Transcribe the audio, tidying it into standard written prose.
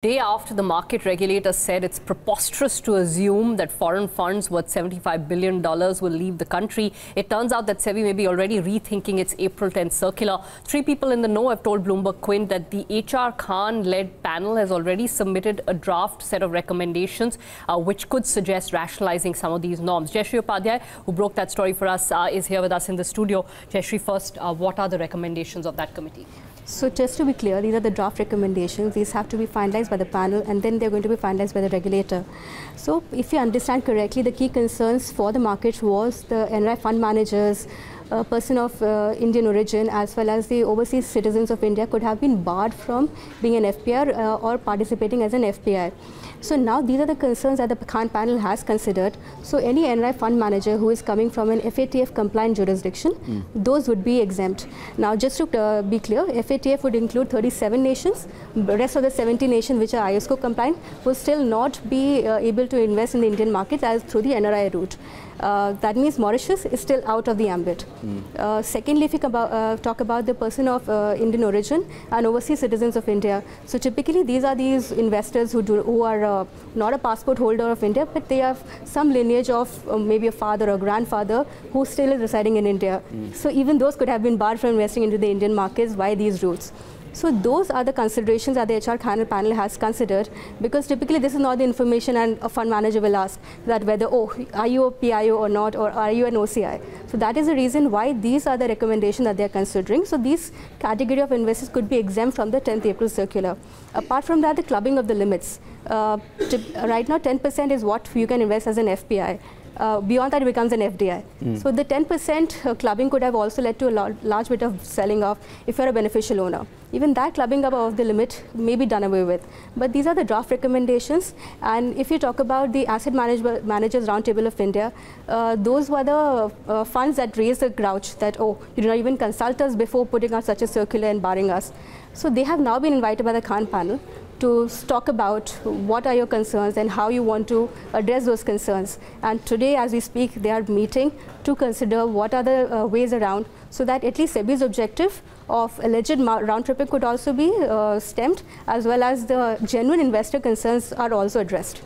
Day after the market regulator said it's preposterous to assume that foreign funds worth $75 billion will leave the country, it turns out that SEBI may be already rethinking its April 10th circular. Three people in the know have told Bloomberg Quint that the H.R. Khan-led panel has already submitted a draft set of recommendations which could suggest rationalizing some of these norms. Jayashree Upadhyay, who broke that story for us, is here with us in the studio. Jayashree, first, what are the recommendations of that committee? So just to be clear, these are the draft recommendations. These have to be finalized by the panel and then they're going to be finalized by the regulator. So if you understand correctly, the key concerns for the market was the NRI fund managers, a person of Indian origin as well as the overseas citizens of India could have been barred from being an FPI or participating as an FPI. So now these are the concerns that the Khan panel has considered. So any NRI fund manager who is coming from an FATF compliant jurisdiction, those would be exempt. Now just to be clear, FATF would include 37 nations. The rest of the 70 nations which are ISO compliant will still not be able to invest in the Indian markets as through the NRI route. That means Mauritius is still out of the ambit. Secondly, if you talk about the person of Indian origin and overseas citizens of India, so typically these are these investors who are not a passport holder of India, but they have some lineage of maybe a father or grandfather who still is residing in India. So even those could have been barred from investing into the Indian markets by these routes. So those are the considerations that the HR panel has considered, because typically this is not the information and a fund manager will ask that whether, oh, are you a PIO or not, or are you an OCI? So that is the reason why these are the recommendations that they are considering. So these category of investors could be exempt from the 10th April circular. Apart from that, the clubbing of the limits. Right now 10% is what you can invest as an FPI. Beyond that, it becomes an FDI. So the 10% clubbing could have also led to a large bit of selling off if you're a beneficial owner. Even that clubbing above the limit may be done away with. But these are the draft recommendations. And if you talk about the Asset Managers Roundtable of India, those were the funds that raised the grouch that, oh, you did not even consult us before putting out such a circular and barring us. So they have now been invited by the Khan panel to talk about what are your concerns and how you want to address those concerns. And today, as we speak, they are meeting to consider what are the ways around so that at least SEBI's objective of alleged round tripping could also be stemmed, as well as the genuine investor concerns are also addressed.